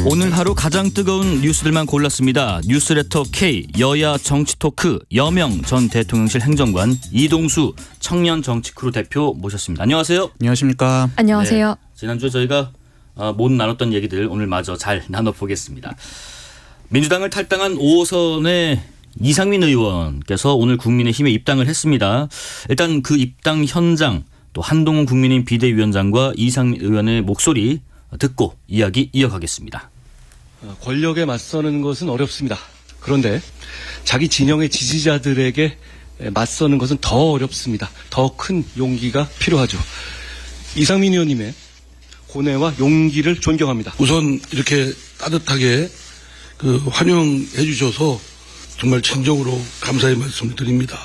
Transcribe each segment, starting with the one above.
오늘 하루 가장 뜨거운 뉴스들만 골랐습니다. 뉴스레터 K 여야 정치토크 여명 전 대통령실 행정관 이동수 청년정치크루 대표 모셨습니다. 안녕하세요. 안녕하십니까. 안녕하세요. 네, 지난주에 저희가 못 나눴던 얘기들 오늘 마저 잘 나눠보겠습니다. 민주당을 탈당한 5호선의 이상민 의원께서 오늘 국민의힘에 입당을 했습니다. 일단 그 입당 현장 또 한동훈 국민의힘 비대위원장과 이상민 의원의 목소리 듣고 이야기 이어가겠습니다. 권력에 맞서는 것은 어렵습니다. 그런데 자기 진영의 지지자들에게 맞서는 것은 더 어렵습니다. 더 큰 용기가 필요하죠. 이상민 의원님의 고뇌와 용기를 존경합니다. 우선 이렇게 따뜻하게 환영해 주셔서 정말 진정으로 감사의 말씀을 드립니다.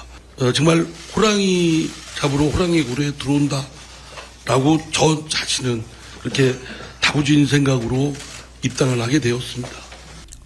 정말 호랑이 잡으러 호랑이 굴에 들어온다라고 저 자신은 그렇게 다부진 생각으로 입당을 하게 되었습니다.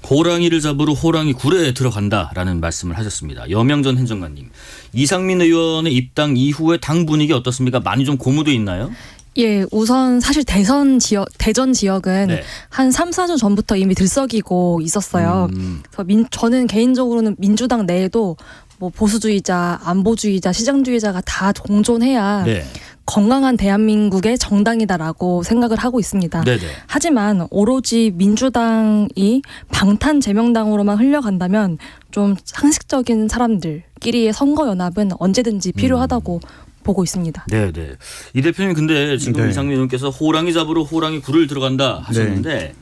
호랑이를 잡으러 호랑이 굴에 들어간다라는 말씀을 하셨습니다. 여명 전 행정관님. 이상민 의원의 입당 이후에 당 분위기 어떻습니까? 많이 좀 고무돼 있나요? 예, 우선 사실 대전 지역은 네. 한 3, 4주 전부터 이미 들썩이고 있었어요. 그래서 저는 개인적으로는 민주당 내에도 뭐 보수주의자, 안보주의자, 시장주의자가 다 공존해야 네. 건강한 대한민국의 정당이다라고 생각을 하고 있습니다. 네네. 하지만 오로지 민주당이 방탄 제명당으로만 흘러간다면 좀 상식적인 사람들끼리의 선거 연합은 언제든지 필요하다고 보고 있습니다. 네네. 이 대표님 근데 지금 네. 이상민 의원께서 호랑이 잡으러 호랑이 굴을 들어간다 하셨는데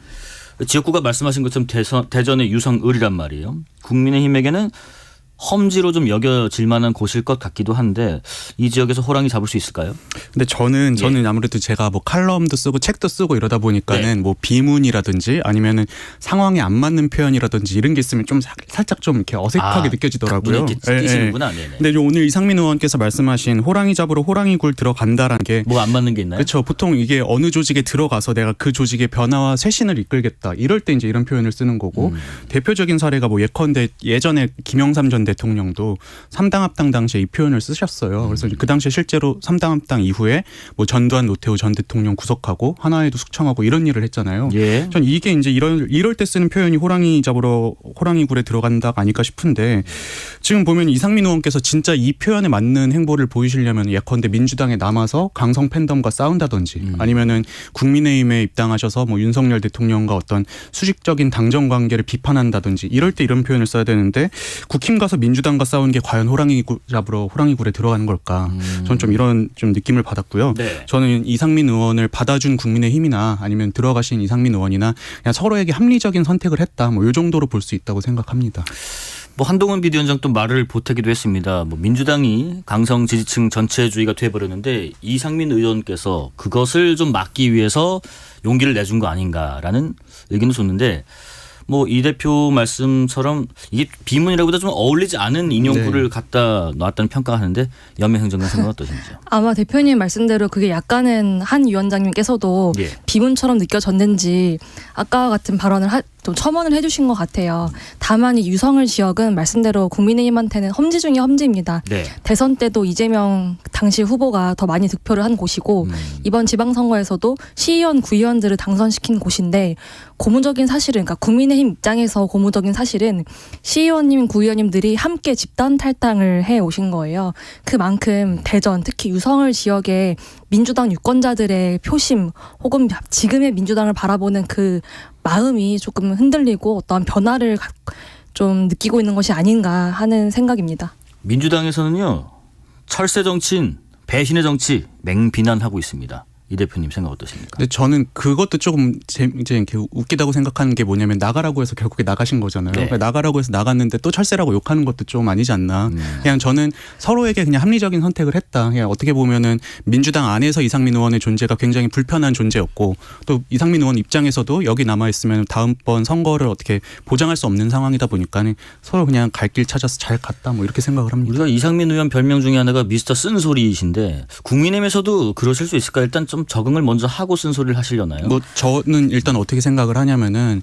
지역구가 말씀하신 것처럼 대전의 유성을이란 말이에요. 국민의힘에게는 험지로 좀 여겨질 만한 곳일 것 같기도 한데 이 지역에서 호랑이 잡을 수 있을까요? 근데 저는 아무래도 제가 뭐 칼럼도 쓰고 책도 쓰고 이러다 보니까는 뭐 비문이라든지 아니면은 상황에 안 맞는 표현이라든지 이런 게 있으면 좀 살짝 좀 이렇게 어색하게 느껴지더라고요. 눈에 띄시는구나. 네네. 근데 오늘 이상민 의원께서 말씀하신 호랑이 잡으러 호랑이 굴 들어간다라는 게 뭐 안 맞는 게 있나요? 그렇죠. 보통 이게 어느 조직에 들어가서 내가 그 조직의 변화와 쇄신을 이끌겠다. 이럴 때 이제 이런 표현을 쓰는 거고 대표적인 사례가 뭐 예컨대 예전에 김영삼 전 대통령도 3당 합당 당시에 이 표현을 쓰셨어요. 그래서 그 당시에 실제로 3당 합당 이후에 뭐 전두환 노태우 전 대통령 구속하고 하나회도 숙청하고 이런 일을 했잖아요. 예. 전 이게 이제 이럴 때 쓰는 표현이 호랑이 잡으러 호랑이 굴에 들어간다가 아닐까 싶은데 지금 보면 이상민 의원께서 진짜 이 표현에 맞는 행보를 보이시려면 예컨대 민주당에 남아서 강성 팬덤과 싸운다든지 아니면은 국민의힘에 입당하셔서 뭐 윤석열 대통령과 어떤 수직적인 당정 관계를 비판한다든지 이럴 때 이런 표현을 써야 되는데 국힘 가서 민주당과 싸우는 게 과연 호랑이 잡으러 호랑이 굴에 들어가는 걸까? 저는 좀 이런 좀 느낌을 받았고요. 네. 저는 이상민 의원을 받아준 국민의힘이나 아니면 들어가신 이상민 의원이나 그냥 서로에게 합리적인 선택을 했다. 뭐 이 정도로 볼 수 있다고 생각합니다. 뭐 한동훈 비대위원장도 말을 보태기도 했습니다. 뭐 민주당이 강성 지지층 전체주의가 돼버렸는데 이상민 의원께서 그것을 좀 막기 위해서 용기를 내준 거 아닌가라는 의견도 줬는데 뭐 이 대표 말씀처럼 이게 비문이라고보다 좀 어울리지 않은 인용구를 갖다 놨다는 평가가 하는데 연명 행정관 생각은 어떠신지요? 아마 대표님 말씀대로 그게 약간은 한 위원장님께서도 예. 비문처럼 느껴졌는지 아까와 같은 발언을 좀 첨언을 해주신 것 같아요. 다만 이 유성을 지역은 말씀대로 국민의힘한테는 험지 중에 험지입니다. 네. 대선 때도 이재명 당시 후보가 더 많이 득표를 한 곳이고 이번 지방선거에서도 시의원, 구의원들을 당선시킨 곳인데 고무적인 사실은 그러니까 국민의힘 입장에서 고무적인 사실은 시의원님, 구의원님들이 함께 집단 탈당을 해오신 거예요. 그만큼 대전 특히 유성을 지역의 민주당 유권자들의 표심 혹은 지금의 민주당을 바라보는 그 마음이 조금 흔들리고 어떤 변화를 좀 느끼고 있는 것이 아닌가 하는 생각입니다. 민주당에서는요. 철새 정치인 배신의 정치 맹비난하고 있습니다. 이 대표님 생각 어떠십니까? 근데 저는 그것도 조금 이제 이렇게 웃기다고 생각하는 게 뭐냐면 나가라고 해서 결국에 나가신 거잖아요. 네. 그러니까 나가라고 해서 나갔는데 또 철새라고 욕하는 것도 좀 아니지 않나. 그냥 저는 서로에게 그냥 합리적인 선택을 했다. 그냥 어떻게 보면은 민주당 안에서 이상민 의원의 존재가 굉장히 불편한 존재였고 또 이상민 의원 입장에서도 여기 남아 있으면 다음번 선거를 어떻게 보장할 수 없는 상황이다 보니까 서로 그냥 갈 길 찾아서 잘 갔다. 뭐 이렇게 생각을 합니다. 우리가 이상민 의원 별명 중에 하나가 미스터 쓴소리이신데 국민의힘에서도 그러실 수 있을까? 일단 좀 적응을 먼저 하고 쓴소리를 하시려나요? 뭐 저는 일단 어떻게 생각을 하냐면은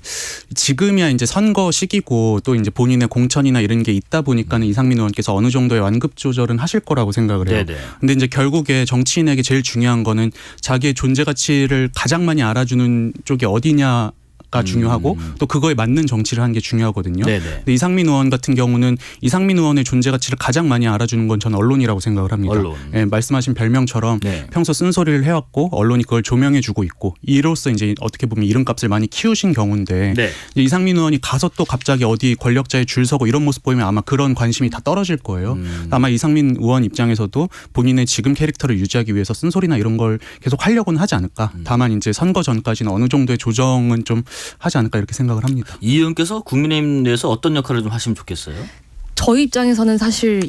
지금이야 이제 선거 시기고 또 이제 본인의 공천이나 이런 게 있다 보니까는 이상민 의원께서 어느 정도의 완급 조절은 하실 거라고 생각을 해요. 네네. 근데 이제 결국에 정치인에게 제일 중요한 거는 자기의 존재 가치를 가장 많이 알아주는 쪽이 어디냐 가 중요하고 또 그거에 맞는 정치를 하는 게 중요하거든요. 네네. 근데 이상민 의원 같은 경우는 이상민 의원의 존재 가치를 가장 많이 알아주는 건 저는 언론이라고 생각을 합니다. 언론. 예, 말씀하신 별명처럼 네. 평소 쓴소리를 해왔고 언론이 그걸 조명해주고 있고 이로써 이제 어떻게 보면 이름값을 많이 키우신 경우인데 네. 이제 이상민 의원이 가서 또 갑자기 어디 권력자에 줄 서고 이런 모습 보이면 아마 그런 관심이 다 떨어질 거예요. 아마 이상민 의원 입장에서도 본인의 지금 캐릭터를 유지하기 위해서 쓴소리나 이런 걸 계속 하려고는 하지 않을까. 다만 이제 선거 전까지는 어느 정도의 조정은 좀 하지 않을까 이렇게 생각을 합니다. 이 의원께서 국민의힘 내에서 어떤 역할을 좀 하시면 좋겠어요? 저희 입장에서는 사실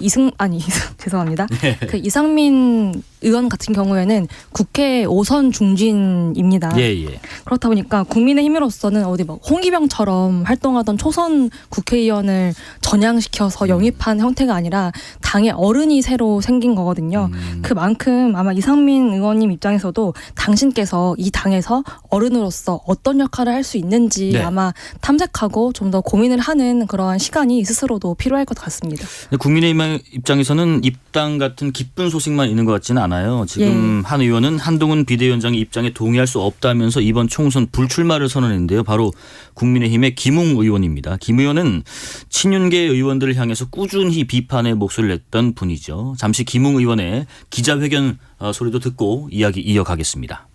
죄송합니다. 네. 그 이상민 의원 같은 경우에는 국회 5선 중진입니다. 예. 그렇다 보니까 국민의힘으로서는 어디 막 홍기병처럼 활동하던 초선 국회의원을 전향시켜서 영입한 형태가 아니라 당의 어른이 새로 생긴 거거든요. 그만큼 아마 이상민 의원님 입장에서도 당신께서 이 당에서 어른으로서 어떤 역할을 할 수 있는지 네. 아마 탐색하고 좀 더 고민을 하는 그러한 시간이 스스로도 필요할 것 같습니다. 국민의힘 입장에서는 입당 같은 기쁜 소식만 있는 것 같지는 않아요. 지금 한 의원은 한동훈 비대위원장의 입장에 동의할 수 없다면서 이번 총선 불출마를 선언했는데요. 바로 국민의힘의 김웅 의원입니다. 김 의원은 친윤계 의원들을 향해서 꾸준히 비판의 목소리를 냈던 분이죠. 잠시 김웅 의원의 기자회견 소리도 듣고 이야기 이어가겠습니다.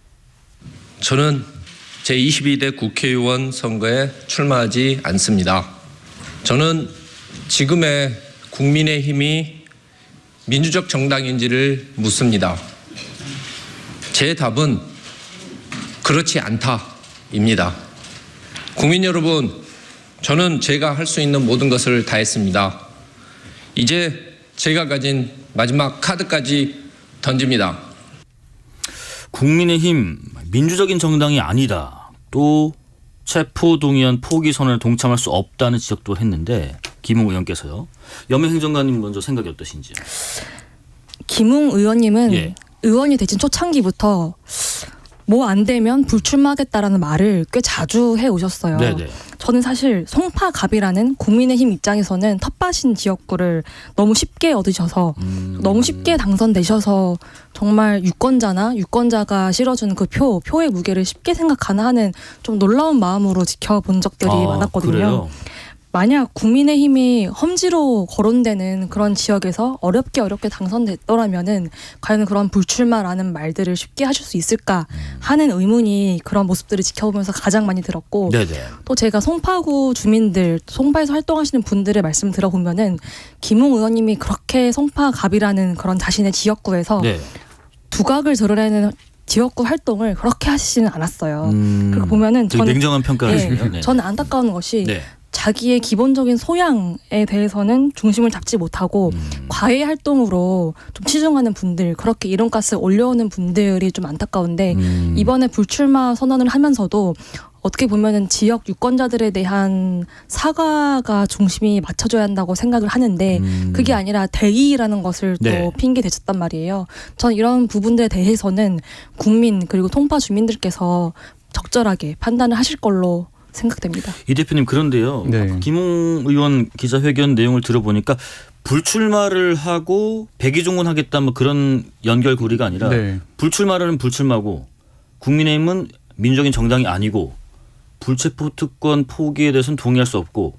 저는 제22대 국회의원 선거에 출마하지 않습니다. 저는 지금의 국민의힘이 민주적 정당인지를 묻습니다. 제 답은 그렇지 않다입니다. 국민 여러분, 저는 제가 할 수 있는 모든 것을 다했습니다. 이제 제가 가진 마지막 카드까지 던집니다. 국민의힘 민주적인 정당이 아니다. 또 체포동의안 포기 선언에 동참할 수 없다는 지적도 했는데 김웅 의원께서요. 염영 행정관님 먼저 생각이 어떠신지요? 김웅 의원님은 예. 의원이 되신 초창기부터 뭐 안 되면 불출마하겠다라는 말을 꽤 자주 해오셨어요. 네네. 저는 사실 송파갑이라는 국민의힘 입장에서는 텃밭인 지역구를 너무 쉽게 얻으셔서 너무 쉽게 당선되셔서 정말 유권자가 실어주는 그 표의 무게를 쉽게 생각하나 하는 좀 놀라운 마음으로 지켜본 적들이 많았거든요. 그래요? 만약 국민의힘이 험지로 거론되는 그런 지역에서 어렵게 당선됐더라면은 과연 그런 불출마라는 말들을 쉽게 하실 수 있을까 하는 의문이 그런 모습들을 지켜보면서 가장 많이 들었고 네네. 또 제가 송파구 주민들, 송파에서 활동하시는 분들의 말씀 들어보면은 김웅 의원님이 그렇게 송파갑이라는 그런 자신의 지역구에서 네. 두각을 드러내는 지역구 활동을 그렇게 하시지는 않았어요. 그렇게 보면은 되게 냉정한 평가를 네, 저는 안타까운 것이 네. 자기의 기본적인 소양에 대해서는 중심을 잡지 못하고 과외 활동으로 좀 치중하는 분들, 그렇게 이름값을 올려오는 분들이 좀 안타까운데 이번에 불출마 선언을 하면서도 어떻게 보면은 지역 유권자들에 대한 사과가 중심이 맞춰져야 한다고 생각을 하는데 그게 아니라 대의라는 것을 또 네. 핑계 대셨단 말이에요. 저는 이런 부분들에 대해서는 국민 그리고 송파 주민들께서 적절하게 판단을 하실 걸로 생각됩니다. 이 대표님 그런데요. 네. 김웅 의원 기자회견 내용을 들어보니까 불출마를 하고 백의종군하겠다 뭐 그런 연결고리가 아니라 네. 불출마는 불출마고 국민의힘은 민주적인 정당이 아니고 불체포 특권 포기에 대해서는 동의할 수 없고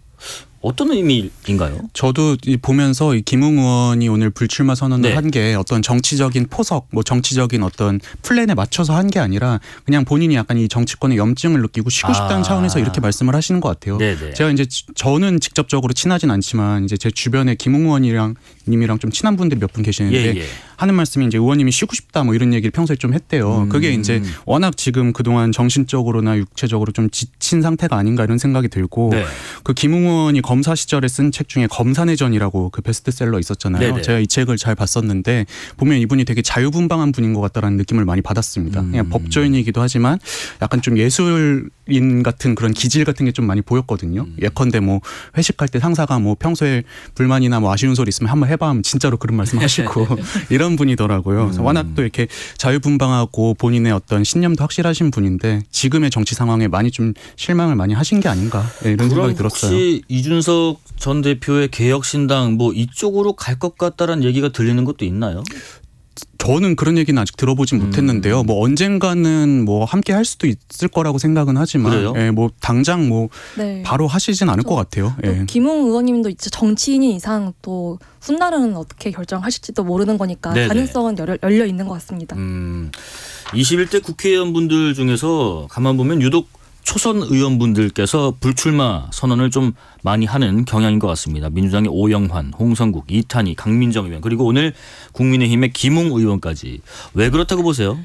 어떤 의미인가요? 저도 보면서 이 김웅 의원이 오늘 불출마 선언을 네. 한 게 어떤 정치적인 포석, 뭐 정치적인 어떤 플랜에 맞춰서 한 게 아니라 그냥 본인이 약간 이 정치권의 염증을 느끼고 쉬고 싶다는 차원에서 이렇게 말씀을 하시는 것 같아요. 네네. 제가 이제 저는 직접적으로 친하진 않지만 이제 제 주변에 김웅 의원님이랑 좀 친한 분들이 몇 분 계시는데 예. 하는 말씀이 이제 의원님이 쉬고 싶다 뭐 이런 얘기를 평소에 좀 했대요. 그게 이제 워낙 지금 그동안 정신적으로나 육체적으로 좀 지친 상태가 아닌가 이런 생각이 들고 네. 그 김웅 의원이 검사 시절에 쓴 책 중에 검사내전이라고 그 베스트셀러 있었잖아요. 네네. 제가 이 책을 잘 봤었는데 보면 이분이 되게 자유분방한 분인 것 같다라는 느낌을 많이 받았습니다. 그냥 법조인이기도 하지만 약간 좀 예술인 같은 그런 기질 같은 게 좀 많이 보였거든요. 예컨대 뭐 회식할 때 상사가 뭐 평소에 불만이나 뭐 아쉬운 소리 있으면 한번 해봐 하면 진짜로 그런 말씀 하시고 이런 분이더라고요. 그래서 워낙 또 이렇게 자유분방하고 본인의 어떤 신념도 확실하신 분인데 지금의 정치 상황에 많이 좀 실망을 많이 하신 게 아닌가 이런 생각이 들었어요. 혹시 이준석 전 대표의 개혁신당 뭐 이쪽으로 갈 것 같다라는 얘기가 들리는 것도 있나요? 저는 그런 얘기는 아직 들어보진 못했는데요. 뭐 언젠가는 뭐 함께 할 수도 있을 거라고 생각은 하지만, 그래요? 예, 뭐 당장 뭐 네. 바로 하시진 않을 것 같아요. 또 예. 김웅 의원님도 이제 정치인인 이상 또 훗날은 어떻게 결정하실지도 모르는 거니까 네네. 가능성은 열려 있는 것 같습니다. 21대 국회의원분들 중에서 가만 보면 유독 초선 의원분들께서 불출마 선언을 좀 많이 하는 경향인 것 같습니다. 민주당의 오영환, 홍성국, 이탄희, 강민정 의원 그리고 오늘 국민의힘의 김웅 의원까지. 왜 그렇다고 보세요?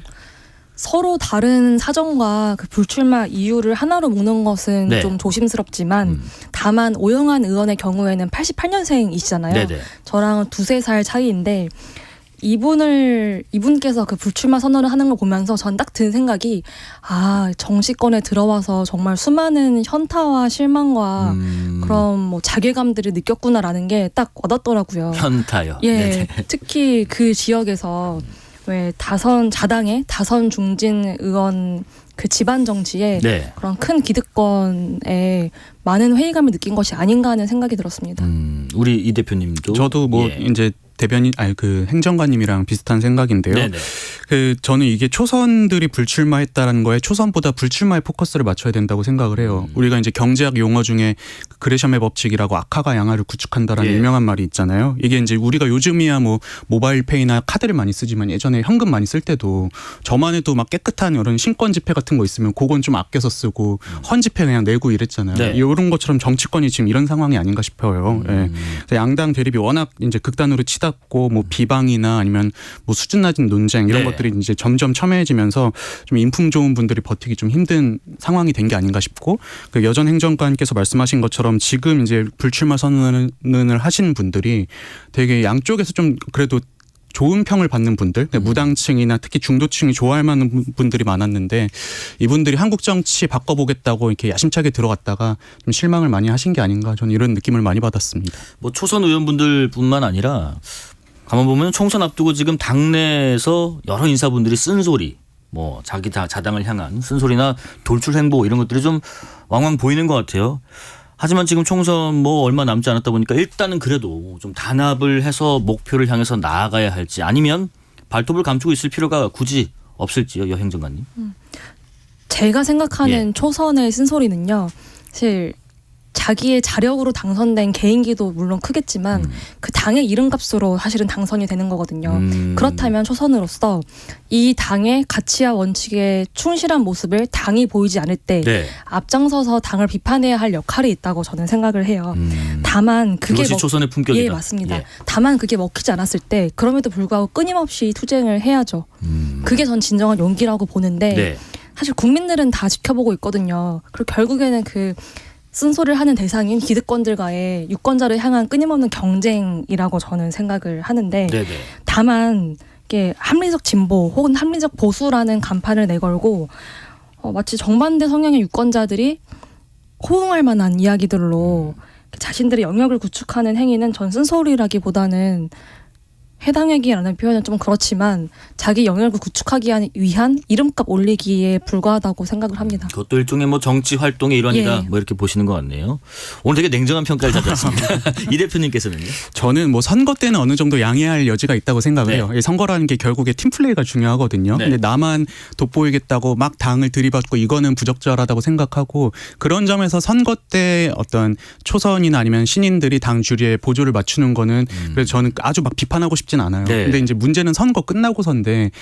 서로 다른 사정과 그 불출마 이유를 하나로 묶는 것은 네. 좀 조심스럽지만 다만 오영환 의원의 경우에는 88년생이시잖아요. 네네. 저랑은 두세 살 차이인데 이분께서 그 불출마 선언을 하는 걸 보면서 전 딱 든 생각이 정치권에 들어와서 정말 수많은 현타와 실망과 그런 뭐 자괴감들을 느꼈구나라는 게 딱 와닿더라고요. 현타요. 예, 네네. 특히 그 지역에서 왜 자당의 다선 중진 의원 그 집안 정치에 네. 그런 큰 기득권에 많은 회의감을 느낀 것이 아닌가 하는 생각이 들었습니다. 우리 이 대표님도 저도 뭐 예. 이제 그 행정관님이랑 비슷한 생각인데요. 네네. 저는 이게 초선들이 불출마했다는 거에 초선보다 불출마에 포커스를 맞춰야 된다고 생각을 해요. 우리가 이제 경제학 용어 중에 그레셔메 법칙이라고 악화가 양화를 구축한다라는 예. 유명한 말이 있잖아요. 이게 이제 우리가 요즘이야 뭐 모바일페이나 카드를 많이 쓰지만 예전에 현금 많이 쓸 때도 저만 해도 막 깨끗한 이런 신권 지폐 같은 거 있으면 그건 좀 아껴서 쓰고 헌 지폐 그냥 내고 이랬잖아요. 네. 이런 것처럼 정치권이 지금 이런 상황이 아닌가 싶어요. 예. 그래서 양당 대립이 워낙 이제 극단으로 치닫고 뭐 비방이나 아니면 뭐 수준 낮은 논쟁 이런 네. 것들이 이제 점점 첨예해지면서 좀 인품 좋은 분들이 버티기 좀 힘든 상황이 된 게 아닌가 싶고 그 여전 행정관께서 말씀하신 것처럼 지금 이제 불출마 선언을 하신 분들이 되게 양쪽에서 좀 그래도 좋은 평을 받는 분들, 무당층이나 특히 중도층이 좋아할 만한 분들이 많았는데 이분들이 한국 정치 바꿔보겠다고 이렇게 야심차게 들어갔다가 좀 실망을 많이 하신 게 아닌가 저는 이런 느낌을 많이 받았습니다. 뭐 초선 의원분들뿐만 아니라 가만 보면 총선 앞두고 지금 당내에서 여러 인사분들이 쓴소리, 뭐 자기 자당을 향한 쓴소리나 돌출 행보 이런 것들이 좀 왕왕 보이는 것 같아요. 하지만 지금 총선 뭐 얼마 남지 않았다 보니까 일단은 그래도 좀 단합을 해서 목표를 향해서 나아가야 할지 아니면 발톱을 감추고 있을 필요가 굳이 없을지요, 여 행정관님. 제가 생각하는 초선의 쓴소리는요. 사실 자기의 자력으로 당선된 개인기도 물론 크겠지만 그 당의 이름값으로 사실은 당선이 되는 거거든요. 그렇다면 초선으로서 이 당의 가치와 원칙에 충실한 모습을 당이 보이지 않을 때 네. 앞장서서 당을 비판해야 할 역할이 있다고 저는 생각을 해요. 다만 그것이 초선의 품격이다. 예, 맞습니다. 예. 다만 그게 먹히지 않았을 때 그럼에도 불구하고 끊임없이 투쟁을 해야죠. 그게 전 진정한 용기라고 보는데 네. 사실 국민들은 다 지켜보고 있거든요. 그리고 결국에는 그 쓴소리를 하는 대상인 기득권들과의 유권자를 향한 끊임없는 경쟁이라고 저는 생각을 하는데 네네. 다만 이게 합리적 진보 혹은 합리적 보수라는 간판을 내걸고 마치 정반대 성향의 유권자들이 호응할 만한 이야기들로 자신들의 영역을 구축하는 행위는 전 쓴소리라기보다는 해당하기라는 표현은 좀 그렇지만 자기 영역을 구축하기 위한 이름값 올리기에 불과하다고 생각을 합니다. 그것도 일종의 뭐 정치 활동의 일환이다. 예. 뭐 이렇게 보시는 것 같네요. 오늘 되게 냉정한 평가를 받았습니다. 이 대표님께서는요? 저는 뭐 선거 때는 어느 정도 양해할 여지가 있다고 생각을 네. 해요. 이 선거라는 게 결국에 팀플레이가 중요하거든요. 네. 근데 나만 돋보이겠다고 막 당을 들이받고 이거는 부적절하다고 생각하고 그런 점에서 선거 때 어떤 초선이나 아니면 신인들이 당 주류에 보조를 맞추는 거는 그래서 저는 아주 막 비판하고 싶진 않아요. 네. 근데 이제 문제는 선거 끝나고선데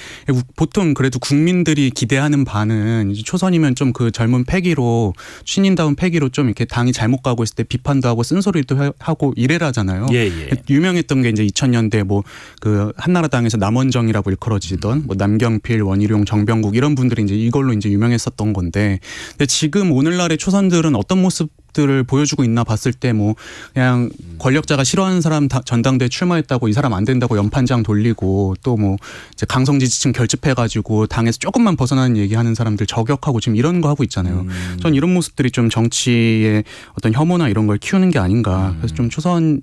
보통 그래도 국민들이 기대하는 바는 이제 초선이면 좀 그 젊은 패기로 신인다운 패기로 좀 이렇게 당이 잘못 가고 있을 때 비판도 하고 쓴소리도 하고 이래라잖아요. 예, 예. 유명했던 게 이제 2000년대 뭐 그 한나라당에서 남원정이라고 일컬어지던 뭐 남경필, 원희룡, 정병국 이런 분들이 이제 이걸로 이제 유명했었던 건데 근데 지금 오늘날의 초선들은 어떤 모습들을 보여주고 있나 봤을 때 뭐 그냥 권력자가 싫어하는 사람 전당대회 출마했다고 이 사람 안 된다고 연판장 돌리고 또 뭐 이제 강성 지지층 결집해가지고 당에서 조금만 벗어나는 얘기하는 사람들 저격하고 지금 이런 거 하고 있잖아요. 전 이런 모습들이 좀 정치의 어떤 혐오나 이런 걸 키우는 게 아닌가. 그래서 좀 초선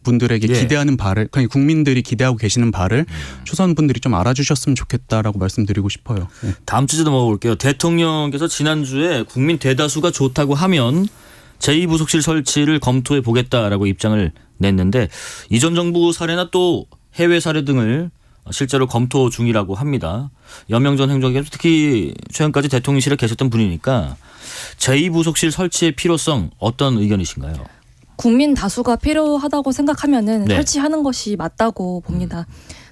분들에게 예. 기대하는 바를 그냥 국민들이 기대하고 계시는 바를 초선 분들이 좀 알아주셨으면 좋겠다라고 말씀드리고 싶어요. 네. 다음 주제 넘어볼게요. 대통령께서 지난주에 국민 대다수가 좋다고 하면 제2부속실 설치를 검토해 보겠다라고 입장을 냈는데 이전 정부 사례나 또 해외 사례 등을 실제로 검토 중이라고 합니다. 여명 전 행정관께서 특히 최근까지 대통령실에 계셨던 분이니까 제2부속실 설치의 필요성 어떤 의견이신가요? 국민 다수가 필요하다고 생각하면은 네. 설치하는 것이 맞다고 봅니다.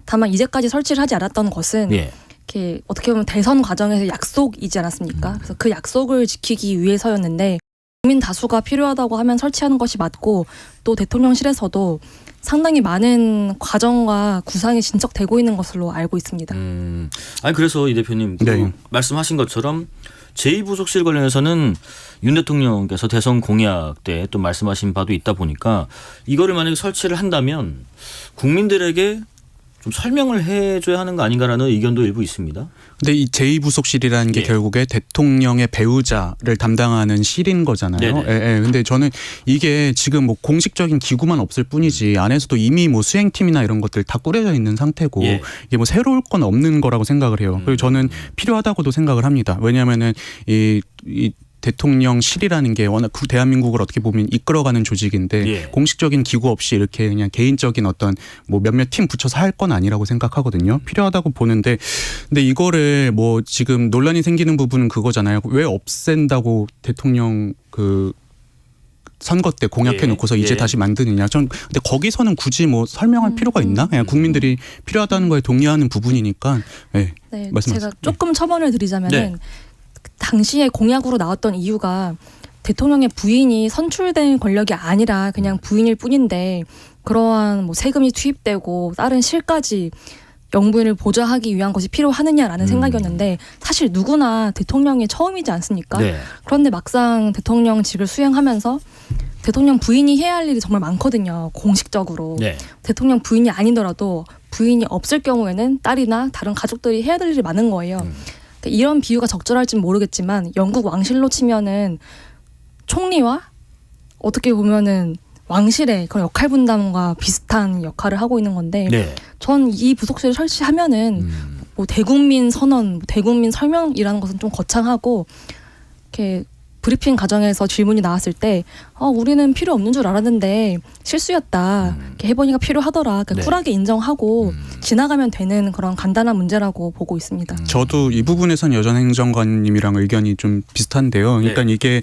다만 이제까지 설치를 하지 않았던 것은 예. 이렇게 어떻게 보면 대선 과정에서 약속이지 않았습니까? 그래서 그 약속을 지키기 위해서였는데 국민 다수가 필요하다고 하면 설치하는 것이 맞고 또 대통령실에서도 상당히 많은 과정과 구상이 진척되고 있는 것으로 알고 있습니다. 아니 그래서 이 대표님 그 네. 말씀하신 것처럼 제2부속실 관련해서는 윤 대통령께서 대선 공약 때 또 말씀하신 바도 있다 보니까 이거를 만약에 설치를 한다면 국민들에게 좀 설명을 해줘야 하는 거 아닌가라는 의견도 일부 있습니다. 근데 이 제2부속실이라는 게 예. 결국에 대통령의 배우자를 담당하는 실인 거잖아요. 네네. 예. 근데 저는 이게 지금 뭐 공식적인 기구만 없을 뿐이지 안에서도 이미 뭐 수행팀이나 이런 것들 다 꾸려져 있는 상태고 예. 이게 뭐 새로울 건 없는 거라고 생각을 해요. 그리고 저는 필요하다고도 생각을 합니다. 왜냐하면은 이 대통령실이라는 게 워낙 대한민국을 어떻게 보면 이끌어가는 조직인데 예. 공식적인 기구 없이 이렇게 그냥 개인적인 어떤 뭐 몇몇 팀 붙여서 할 건 아니라고 생각하거든요. 필요하다고 보는데 근데 이거를 뭐 지금 논란이 생기는 부분은 그거잖아요. 왜 없앤다고 대통령 그 선거 때 공약해 놓고서 예. 이제 다시 만드느냐. 전 근데 거기서는 굳이 뭐 설명할 필요가 있나? 그냥 국민들이 필요하다는 거에 동의하는 부분이니까. 네. 네, 말씀하세요. 제가 조금 첨언을 드리자면은 네. 당시에 공약으로 나왔던 이유가 대통령의 부인이 선출된 권력이 아니라 그냥 부인일 뿐인데 그러한 뭐 세금이 투입되고 다른 실까지 영부인을 보좌하기 위한 것이 필요하느냐라는 생각이었는데 사실 누구나 대통령이 처음이지 않습니까? 네. 그런데 막상 대통령직을 수행하면서 대통령 부인이 해야 할 일이 정말 많거든요. 공식적으로. 네. 대통령 부인이 아니더라도 부인이 없을 경우에는 딸이나 다른 가족들이 해야 될 일이 많은 거예요. 그러니까 이런 비유가 적절할지는 모르겠지만 영국 왕실로 치면은 총리와 어떻게 보면은 왕실의 그런 역할 분담과 비슷한 역할을 하고 있는 건데 네. 전 이 부속실을 설치하면은 뭐 대국민 선언, 뭐 대국민 설명이라는 것은 좀 거창하고 이렇게 브리핑 과정에서 질문이 나왔을 때 우리는 필요 없는 줄 알았는데 실수였다. 이렇게 해보니까 필요하더라. 그러니까 네. 쿨하게 인정하고 지나가면 되는 그런 간단한 문제라고 보고 있습니다. 저도 이 부분에선 여전 행정관님이랑 의견이 좀 비슷한데요. 그러니까 네. 이게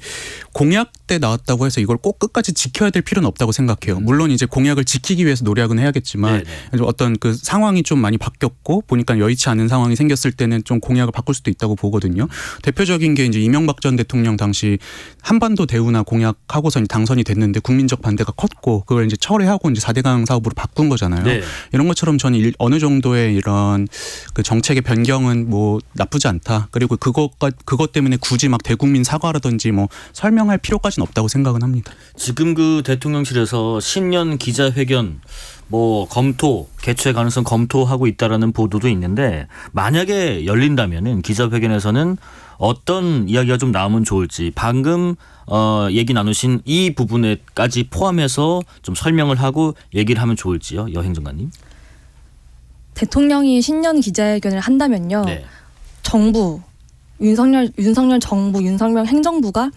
공약 때 나왔다고 해서 이걸 꼭 끝까지 지켜야 될 필요는 없다고 생각해요. 물론 이제 공약을 지키기 위해서 노력은 해야겠지만 어떤 그 상황이 좀 많이 바뀌었고 보니까 여의치 않은 상황이 생겼을 때는 좀 공약을 바꿀 수도 있다고 보거든요. 대표적인 게 이제 이명박 전 대통령 당시 한반도 대우나 공약하고서 당선이 됐는데 국민적 반대가 컸고 그걸 이제 철회하고 이제 4대강 사업으로 바꾼 거잖아요. 네. 이런 것처럼 저는 어느 정도의 이런 그 정책의 변경은 뭐 나쁘지 않다. 그리고 그것 때문에 굳이 막 대국민 사과라든지 뭐 설명할 필요까지는 없다고 생각은 합니다. 지금 그 대통령실에서 신년 기자회견 뭐 검토 개최 가능성 검토하고 있다라는 보도도 있는데 만약에 열린다면은 기자회견에서는 어떤 이야기가 좀 나오면 좋을지 방금 얘기 나누신 이 부분에까지 포함해서 좀 설명을 하고 얘기를 하면 좋을지요, 여 행정관님. 대통령이 신년 기자회견을 한다면요. 네. 정부 윤석열 정부 윤석열 행정부가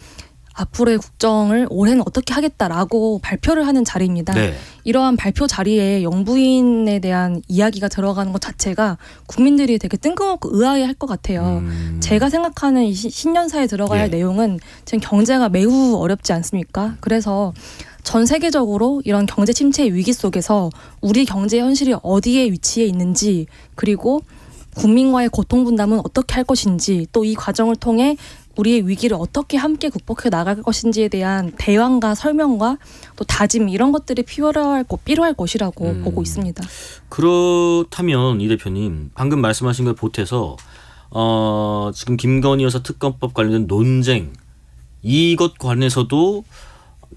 앞으로의 국정을 올해는 어떻게 하겠다라고 발표를 하는 자리입니다. 네. 이러한 발표 자리에 영부인에 대한 이야기가 들어가는 것 자체가 국민들이 되게 뜬금없고 의아해할 것 같아요. 제가 생각하는 이 신년사에 들어가야 할 예. 내용은 지금 경제가 매우 어렵지 않습니까? 그래서 전 세계적으로 이런 경제 침체의 위기 속에서 우리 경제 현실이 어디에 위치해 있는지 그리고 국민과의 고통 분담은 어떻게 할 것인지 또 이 과정을 통해 우리의 위기를 어떻게 함께 극복해 나갈 것인지에 대한 대안과 설명과 또 다짐 이런 것들이 필요할 것이라고 보고 있습니다. 그렇다면 이 대표님 방금 말씀하신 걸 보태서 지금 김건희 여사 특검법 관련된 논쟁 이것 관해서도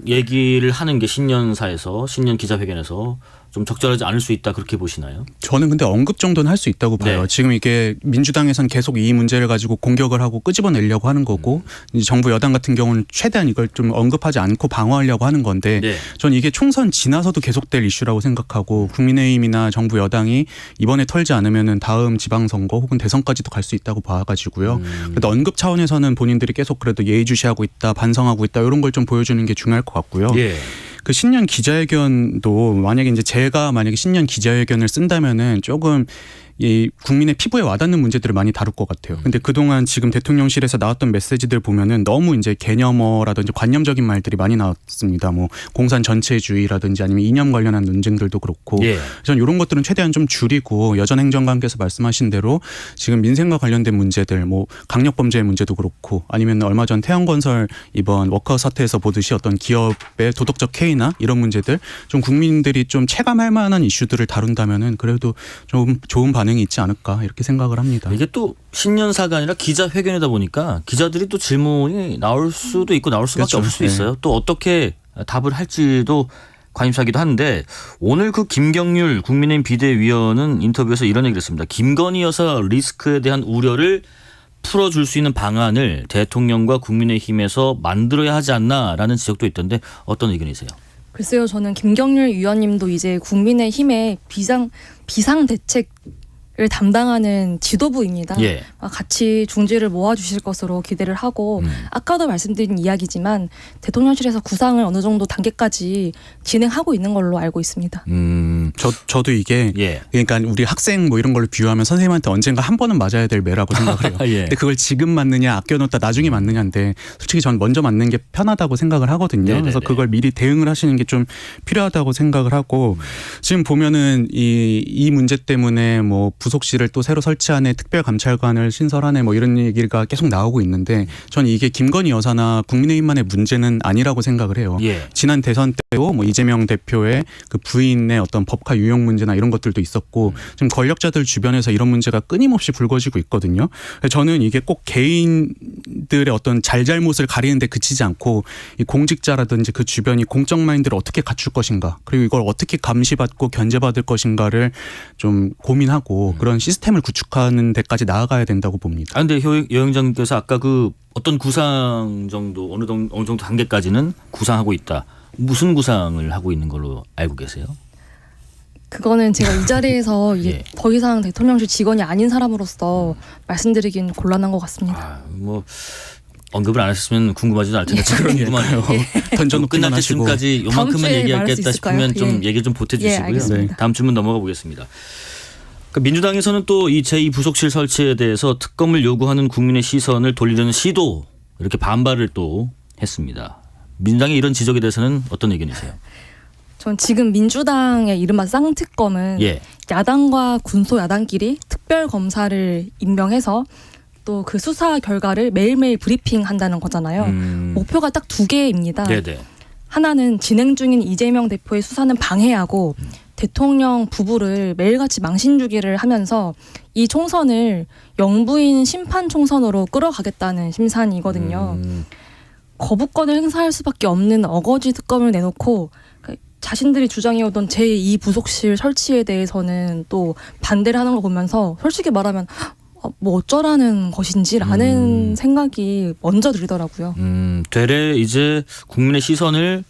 얘기를 하는 게 신년사에서 신년 기자회견에서 좀 적절하지 않을 수 있다 그렇게 보시나요? 저는 근데 언급 정도는 할 수 있다고 봐요. 네. 지금 이게 민주당에선 계속 이 문제를 가지고 공격을 하고 끄집어내려고 하는 거고 이제 정부 여당 같은 경우는 최대한 이걸 좀 언급하지 않고 방어하려고 하는 건데 네. 전 이게 총선 지나서도 계속될 이슈라고 생각하고 국민의힘이나 정부 여당이 이번에 털지 않으면은 다음 지방선거 혹은 대선까지도 갈 수 있다고 봐가지고요. 그래도 언급 차원에서는 본인들이 계속 그래도 예의주시하고 있다, 반성하고 있다 이런 걸 좀 보여주는 게 중요할 것 같고요. 예. 그 신년 기자회견도 만약에 이제 제가 만약에 신년 기자회견을 쓴다면은 조금 이 국민의 피부에 와닿는 문제들을 많이 다룰 것 같아요. 근데 그동안 지금 대통령실에서 나왔던 메시지들 보면은 너무 이제 개념어라든지 관념적인 말들이 많이 나왔습니다. 뭐 공산 전체주의라든지 아니면 이념 관련한 논쟁들도 그렇고 예. 전 이런 것들은 최대한 좀 줄이고 여전 행정관께서 말씀하신 대로 지금 민생과 관련된 문제들 뭐 강력범죄의 문제도 그렇고 아니면 얼마 전 태양건설 이번 워커 사태에서 보듯이 어떤 기업의 도덕적 해이나 이런 문제들 좀 국민들이 좀 체감할 만한 이슈들을 다룬다면은 그래도 좀 좋은 반응이 있지 않을까 이렇게 생각을 합니다. 이게 또 신년사가 아니라 기자회견이다 보니까 기자들이 또 질문이 나올 수도 있고 나올 수밖에 그렇죠. 없을 수도 있어요. 또 어떻게 답을 할지도 관심사기도 한데 오늘 그 김경률 국민의힘 비대위원은 인터뷰에서 이런 얘기를 했습니다. 김건희 여사 리스크에 대한 우려를 풀어줄 수 있는 방안을 대통령과 국민의힘에서 만들어야 하지 않나라는 지적도 있던데 어떤 의견이세요? 글쎄요, 저는 김경률 위원님도 이제 국민의힘의 비상대책을 담당하는 지도부입니다. 예. 같이 중지를 모아주실 것으로 기대를 하고 아까도 말씀드린 이야기지만 대통령실에서 구상을 어느 정도 단계까지 진행하고 있는 걸로 알고 있습니다. 저도 이게 예. 그러니까 우리 학생 뭐 이런 걸로 비유하면 선생님한테 언젠가 한 번은 맞아야 될 매라고 생각을 해요. 예. 근데 그걸 지금 맞느냐 아껴놓다 나중에 맞느냐인데 솔직히 전 먼저 맞는 게 편하다고 생각을 하거든요. 네네네. 그래서 그걸 미리 대응을 하시는 게 좀 필요하다고 생각을 하고 지금 보면은 이 문제 때문에 뭐 부속실을 또 새로 설치하네 특별감찰관을 신설하네 뭐 이런 얘기가 계속 나오고 있는데 전 이게 김건희 여사나 국민의힘만의 문제는 아니라고 생각을 해요. 예. 지난 대선 때도 뭐 이재명 대표의 그 부인의 어떤 법화 유용 문제나 이런 것들도 있었고 지금 권력자들 주변에서 이런 문제가 끊임없이 불거지고 있거든요. 저는 이게 꼭 개인들의 어떤 잘잘못을 가리는데 그치지 않고 이 공직자라든지 그 주변이 공적 마인드를 어떻게 갖출 것인가 그리고 이걸 어떻게 감시받고 견제받을 것인가를 좀 고민하고 그런 시스템을 구축하는 데까지 나아가야 된다고 봅니다. 아, 근데 여행장님께서 아까 그 어떤 구상 정도 어느 정도 단계까지는 구상하고 있다. 무슨 구상을 하고 있는 걸로 알고 계세요? 그거는 제가 이 자리에서 이제 예. 더 이상 대통령실 직원이 아닌 사람으로서 말씀드리긴 곤란한 것 같습니다. 아, 뭐 언급을 안 하셨으면 궁금하지도 않을 텐데 지금 궁금하네요. 던져놓기만 끝날 하시고. 때쯤까지 다음 요만큼만 주에 얘기하겠다 말할 수 있을까요? 싶으면 좀 예. 얘기 좀 보태주시고요. 알겠습니다. 다음 질문 넘어가 보겠습니다. 그러니까 민주당에서는 또 이 제2부속실 설치에 대해서 특검을 요구하는 국민의 시선을 돌리려는 시도 이렇게 반발을 또 했습니다. 민주당의 이런 지적에 대해서는 어떤 의견이세요? 전 지금 민주당의 이른바 쌍특검은 예. 야당과 군소 야당끼리 특별 검사를 임명해서 또 그 수사 결과를 매일매일 브리핑한다는 거잖아요. 목표가 딱 두 개입니다. 네네. 하나는 진행 중인 이재명 대표의 수사는 방해하고 대통령 부부를 매일같이 망신주기를 하면서 이 총선을 영부인 심판 총선으로 끌어가겠다는 심산이거든요. 거부권을 행사할 수밖에 없는 어거지 특검을 내놓고 자신들이 주장해오던 제2부속실 설치에 대해서는 또 반대를 하는 걸 보면서 솔직히 말하면 뭐 어쩌라는 것인지라는 생각이 먼저 들더라고요. 되레 이제 국민의 시선을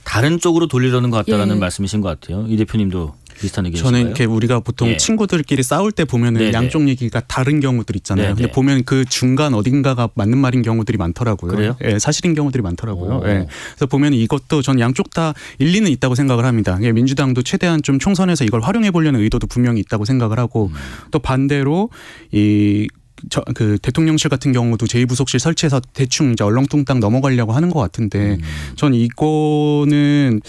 다른 쪽으로 돌리려는 것 같다라는 예. 말씀이신 것 같아요. 이 대표님도 비슷한 의견이신가요? 저는 이렇게 우리가 보통 예. 친구들끼리 싸울 때 보면은 네네. 양쪽 얘기가 다른 경우들 있잖아요. 네네. 근데 보면 그 중간 어딘가가 맞는 말인 경우들이 많더라고요. 그래요? 예, 사실인 경우들이 많더라고요. 오. 예. 그래서 보면 이것도 전 양쪽 다 일리는 있다고 생각을 합니다. 예, 민주당도 최대한 좀 총선에서 이걸 활용해 보려는 의도도 분명히 있다고 생각을 하고 또 반대로 그 대통령실 같은 경우도 제2부속실 설치해서 대충 이제 얼렁뚱땅 넘어가려고 하는 것 같은데 전 이거는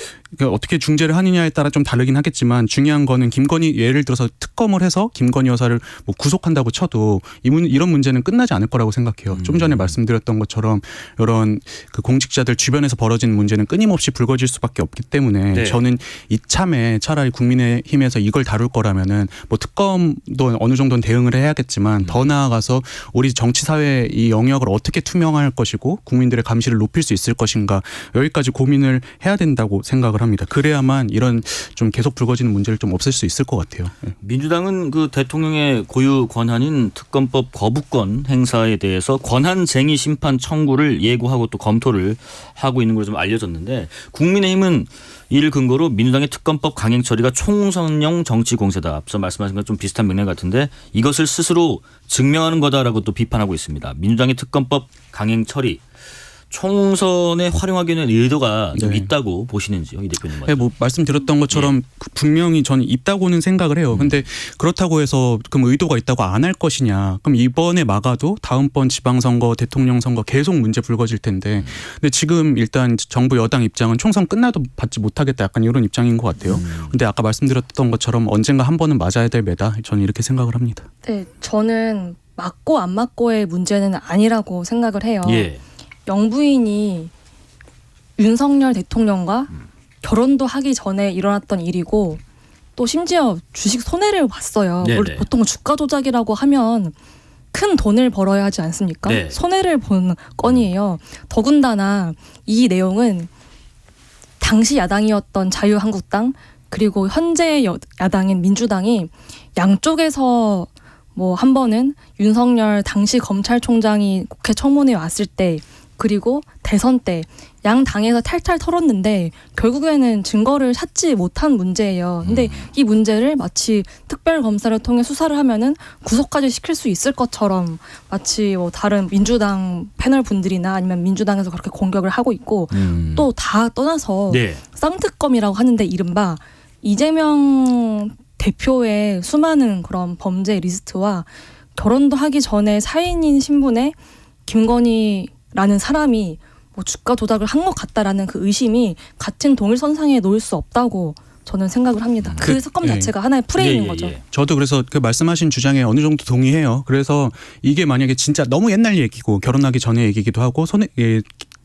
어떻게 중재를 하느냐에 따라 좀 다르긴 하겠지만 중요한 거는 김건희 예를 들어서 특검을 해서 김건희 여사를 뭐 구속한다고 쳐도 이런 문제는 끝나지 않을 거라고 생각해요. 좀 전에 말씀드렸던 것처럼 이런 그 공직자들 주변에서 벌어진 문제는 끊임없이 불거질 수밖에 없기 때문에 네. 저는 이참에 차라리 국민의힘에서 이걸 다룰 거라면은 뭐 특검도 어느 정도는 대응을 해야겠지만 더 나아가서 우리 정치 사회 이 영역을 어떻게 투명할 것이고 국민들의 감시를 높일 수 있을 것인가 여기까지 고민을 해야 된다고 생각을 합니다. 그래야만 이런 좀 계속 불거지는 문제를 좀 없앨 수 있을 것 같아요. 민주당은 그 대통령의 고유 권한인 특검법 거부권 행사에 대해서 권한쟁의 심판 청구를 예고하고 또 검토를 하고 있는 걸로 좀 알려졌는데 국민의힘은 이를 근거로 민주당의 특검법 강행 처리가 총선용 정치 공세다. 앞서 말씀하신 것 좀 비슷한 맥락 같은데 이것을 스스로 증명하는 거다라고 또 비판하고 있습니다. 민주당의 특검법 강행 처리 총선에 활용하기 위한 의도가 좀 네. 있다고 보시는지요, 이 대표님? 네, 뭐 말씀드렸던 것처럼 분명히 저는 있다고는 생각을 해요. 근데 그렇다고 해서 그럼 의도가 있다고 안 할 것이냐? 그럼 이번에 막아도 다음번 지방선거, 대통령 선거 계속 문제 불거질 텐데. 근데 지금 일단 정부 여당 입장은 총선 끝나도 받지 못하겠다, 약간 이런 입장인 것 같아요. 근데 아까 말씀드렸던 것처럼 언젠가 한 번은 맞아야 될 매다. 저는 이렇게 생각을 합니다. 네, 저는 맞고 안 맞고의 문제는 아니라고 생각을 해요. 예. 영부인이 윤석열 대통령과 결혼도 하기 전에 일어났던 일이고 또 심지어 주식 손해를 봤어요. 네네. 원래 보통 주가 조작이라고 하면 큰 돈을 벌어야 하지 않습니까? 네. 손해를 본 건이에요. 더군다나 이 내용은 당시 야당이었던 자유한국당 그리고 현재 야당인 민주당이 양쪽에서 뭐 한 번은 윤석열 당시 검찰총장이 국회 청문회에 왔을 때 그리고 대선 때 양 당에서 탈탈 털었는데 결국에는 증거를 찾지 못한 문제예요. 근데 이 문제를 마치 특별검사를 통해 수사를 하면은 구속까지 시킬 수 있을 것처럼 마치 뭐 다른 민주당 패널 분들이나 아니면 민주당에서 그렇게 공격을 하고 있고 또 다 떠나서 네. 쌍특검이라고 하는데 이른바 이재명 대표의 수많은 그런 범죄 리스트와 결혼도 하기 전에 사인인 신분의 김건희라는 사람이 뭐 주가 조작을 한 것 같다라는 그 의심이 같은 동일선상에 놓일 수 없다고 저는 생각을 합니다. 그 사건 예. 자체가 하나의 프레임인 거죠. 저도 그래서 그 말씀하신 주장에 어느 정도 동의해요. 그래서 이게 만약에 진짜 너무 옛날 얘기고 결혼하기 전에 얘기기도 하고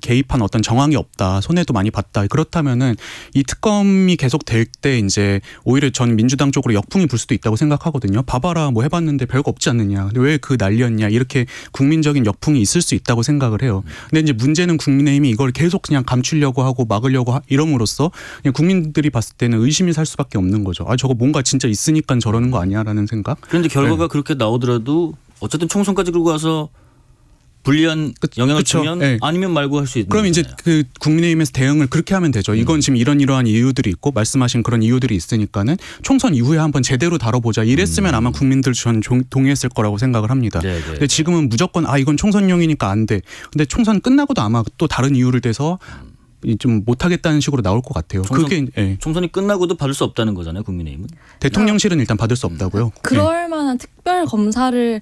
개입한 어떤 정황이 없다, 손해도 많이 봤다. 그렇다면은 이 특검이 계속 될 때 이제 오히려 전 민주당 쪽으로 역풍이 불 수도 있다고 생각하거든요. 봐봐라, 뭐 해봤는데 별거 없지 않느냐, 왜 그 난리였냐, 이렇게 국민적인 역풍이 있을 수 있다고 생각을 해요. 근데 이제 문제는 국민의힘이 이걸 계속 그냥 감추려고 하고 막으려고 이럼으로써 그냥 국민들이 봤을 때는 의심이 살 수밖에 없는 거죠. 아, 저거 뭔가 진짜 있으니까 저러는 거 아니야라는 생각. 그런데 결과가 그렇게 나오더라도 어쨌든 총선까지 끌고 가서 불리한 영향을 그쵸. 주면 네. 아니면 말고 할 수 있는 그럼 이제 거잖아요. 그 국민의힘에서 대응을 그렇게 하면 되죠. 이건 지금 이러한 이유들이 있고 말씀하신 그런 이유들이 있으니까는 총선 이후에 한번 제대로 다뤄보자. 이랬으면 아마 국민들 전 동의했을 거라고 생각을 합니다. 네네. 근데 지금은 무조건 이건 총선용이니까 안 돼. 근데 총선 끝나고도 아마 또 다른 이유를 대서 좀 못하겠다는 식으로 나올 것 같아요. 그게 총선이 끝나고도 받을 수 없다는 거잖아요, 국민의힘은. 대통령실은 일단 받을 수 없다고요. 그럴 만한 특별 검사를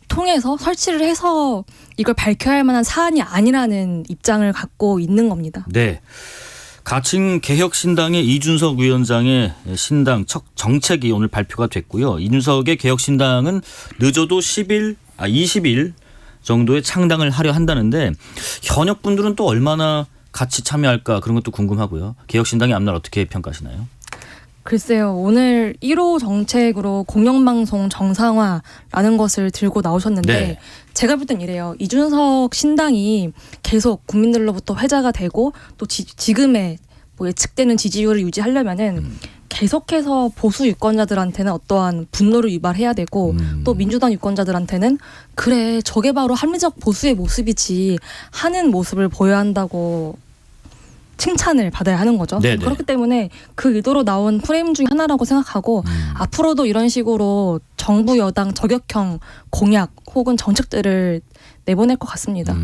통해서 설치를 해서 이걸 밝혀야 할 만한 사안이 아니라는 입장을 갖고 있는 겁니다. 네. 가칭 개혁신당의 이준석 위원장의 신당 정책이 오늘 발표가 됐고요. 이준석의 개혁신당은 늦어도 20일 정도에 창당을 하려 한다는데 현역 분들은 또 얼마나 같이 참여할까 그런 것도 궁금하고요. 개혁신당의 앞날 어떻게 평가하시나요? 글쎄요. 오늘 1호 정책으로 공영방송 정상화라는 것을 들고 나오셨는데 네. 제가 볼 땐 이래요. 이준석 신당이 계속 국민들로부터 회자가 되고 또 지금의 뭐 예측되는 지지율을 유지하려면은 계속해서 보수 유권자들한테는 어떠한 분노를 유발해야 되고 또 민주당 유권자들한테는 그래 저게 바로 합리적 보수의 모습이지 하는 모습을 보여야 한다고 칭찬을 받아야 하는 거죠. 네네. 그렇기 때문에 그 의도로 나온 프레임 중에 하나라고 생각하고 앞으로도 이런 식으로 정부 여당 저격형 공약 혹은 정책들을 내보낼 것 같습니다.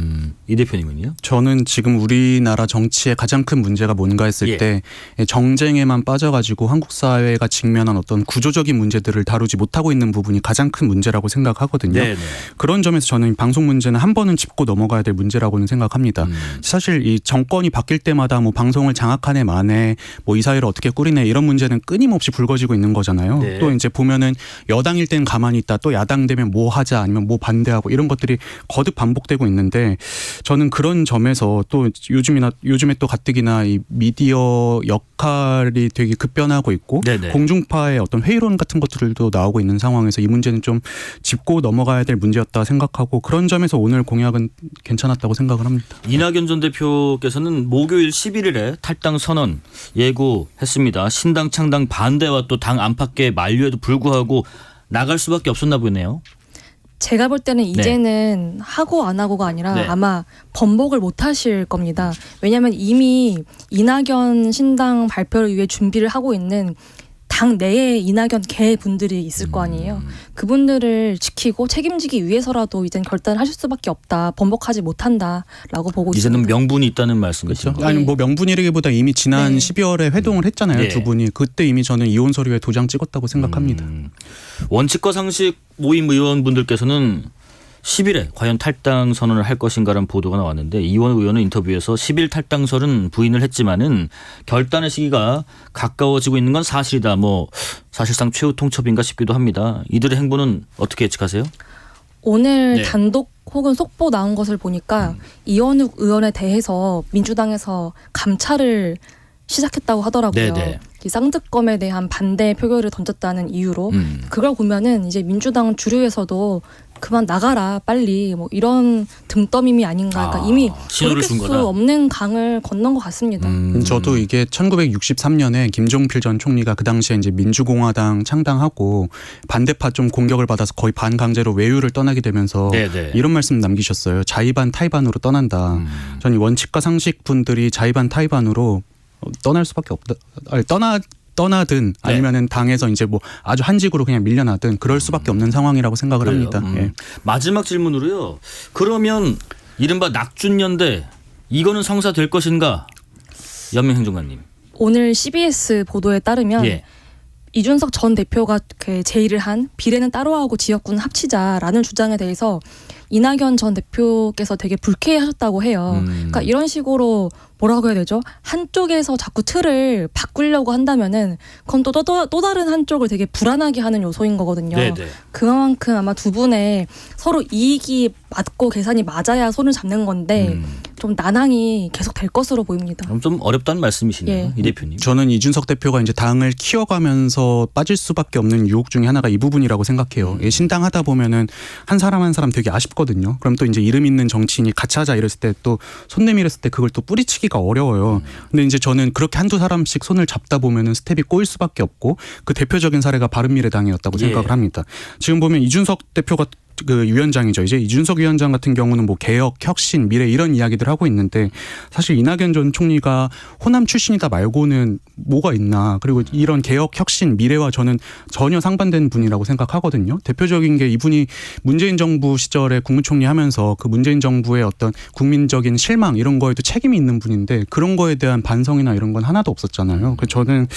이 대표님은요? 저는 지금 우리나라 정치의 가장 큰 문제가 뭔가 했을 예. 때 정쟁에만 빠져가지고 한국 사회가 직면한 어떤 구조적인 문제들을 다루지 못하고 있는 부분이 가장 큰 문제라고 생각하거든요. 네네. 그런 점에서 저는 방송 문제는 한 번은 짚고 넘어가야 될 문제라고는 생각합니다. 사실 이 정권이 바뀔 때마다 뭐 방송을 장악하네 마네 뭐 이 사회를 어떻게 꾸리네 이런 문제는 끊임없이 불거지고 있는 거잖아요. 네. 또 이제 보면은 여당일 땐 가만히 있다 또 야당 되면 뭐 하자 아니면 뭐 반대하고 이런 것들이 거듭 반복되고 있는데 저는 그런 점에서 또 요즘에 또 가뜩이나 이 미디어 역할이 되게 급변하고 있고 네네. 공중파의 어떤 회의론 같은 것들도 나오고 있는 상황에서 이 문제는 좀 짚고 넘어가야 될 문제였다 생각하고 그런 점에서 오늘 공약은 괜찮았다고 생각을 합니다. 이낙연 전 대표께서는 목요일 11일에 탈당 선언 예고했습니다. 신당 창당 반대와 또 당 안팎의 만류에도 불구하고 나갈 수밖에 없었나 보네요. 제가 볼 때는 이제는 하고 안 하고가 아니라 네. 아마 번복을 못 하실 겁니다. 왜냐하면 이미 이낙연 신당 발표를 위해 준비를 하고 있는 당 내에 이낙연 개 분들이 있을 거 아니에요. 그분들을 지키고 책임지기 위해서라도 이젠 결단을 하실 수밖에 없다. 번복하지 못한다라고 보고 이제는 있습니다. 명분이 있다는 말씀이죠. 그렇죠. 아니 뭐 명분이라기보다 이미 지난 네. 12월에 회동을 했잖아요. 네. 두 분이. 그때 이미 저는 이혼 서류에 도장 찍었다고 생각합니다. 원칙과 상식 모임 의원분들께서는 10일에 과연 탈당 선언을 할 것인가라는 보도가 나왔는데 이원 의원은 인터뷰에서 10일 탈당설은 부인을 했지만은 결단의 시기가 가까워지고 있는 건 사실이다. 뭐 사실상 최후 통첩인가 싶기도 합니다. 이들의 행보는 어떻게 예측하세요? 오늘 네. 단독 혹은 속보 나온 것을 보니까 이원욱 의원에 대해서 민주당에서 감찰을 시작했다고 하더라고요. 네네. 이 쌍특검에 대한 반대 표결을 던졌다는 이유로 그걸 보면은 이제 민주당 주류에서도 그만 나가라 빨리 뭐 이런 등떠밈이 아닌가. 그러니까 이미 신호를 돌이킬 준 수 거다. 없는 강을 건넌 것 같습니다. 저도 이게 1963년에 김종필 전 총리가 그 당시에 이제 민주공화당 창당하고 반대파 좀 공격을 받아서 거의 반강제로 외유를 떠나게 되면서 네네. 이런 말씀 남기셨어요. 자의반 타의반으로 떠난다. 저는 이 원칙과 상식 분들이 자의반 타의반으로 떠날 수밖에 없다. 아니, 떠나든 아니면은 당에서 이제 뭐 아주 한직으로 그냥 밀려나든 그럴 수밖에 없는 상황이라고 생각을 그래요? 합니다. 예. 마지막 질문으로요. 그러면 이른바 낙준연대 이거는 성사될 것인가? 연명 행정관님. 오늘 CBS 보도에 따르면 예. 이준석 전 대표가 그 제의를 한 비례는 따로 하고 지역구는 합치자라는 주장에 대해서 이낙연 전 대표께서 되게 불쾌해하셨다고 해요. 그러니까 이런 식으로 뭐라고 해야 되죠? 한쪽에서 자꾸 틀을 바꾸려고 한다면은 그건 또 다른 한쪽을 되게 불안하게 하는 요소인 거거든요. 네네. 그만큼 아마 두 분의 서로 이익이 맞고 계산이 맞아야 손을 잡는 건데 좀 난항이 계속 될 것으로 보입니다. 그럼 좀 어렵다는 말씀이시네요. 예. 이 대표님. 저는 이준석 대표가 이제 당을 키워가면서 빠질 수밖에 없는 유혹 중에 하나가 이 부분이라고 생각해요. 예, 신당 하다 보면은 한 사람 한 사람 되게 아쉽거든요. 그럼 또 이제 이름 있는 정치인이 같이 하자 이랬을 때 또 손 내밀었을 때 그걸 또 뿌리치기가 어려워요. 근데 이제 저는 그렇게 한두 사람씩 손을 잡다 보면은 스텝이 꼬일 수밖에 없고 그 대표적인 사례가 바른미래당이었다고 예. 생각을 합니다. 지금 보면 이준석 대표가 그 위원장이죠. 이제 이준석 위원장 같은 경우는 뭐 개혁, 혁신, 미래 이런 이야기들 하고 있는데 사실 이낙연 전 총리가 호남 출신이다 말고는 뭐가 있나. 그리고 이런 개혁, 혁신, 미래와 저는 전혀 상반되는 분이라고 생각하거든요. 대표적인 게 이분이 문재인 정부 시절에 국무총리 하면서 그 문재인 정부의 어떤 국민적인 실망 이런 거에도 책임이 있는 분인데 그런 거에 대한 반성이나 이런 건 하나도 없었잖아요. 그래서 저는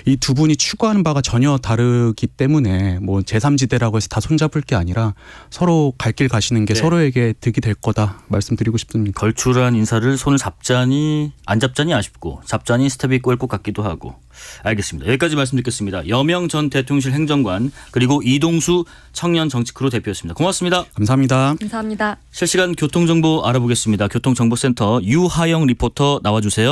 이 두 분이 추구하는 바가 전혀 다르기 때문에 뭐 제3지대라고 해서 다 손잡을 게 아니라 서로 갈 길 가시는 게 네. 서로에게 득이 될 거다 말씀드리고 싶습니다. 걸출한 인사를 손을 잡자니 안 잡자니 아쉽고 잡자니 스텝이 꼬일 것 같기도 하고. 알겠습니다. 여기까지 말씀 듣겠습니다. 여명 전 대통령실 행정관 그리고 이동수 청년정치크루 대표였습니다. 고맙습니다. 감사합니다. 감사합니다. 실시간 교통정보 알아보겠습니다. 교통정보센터 유하영 리포터 나와주세요.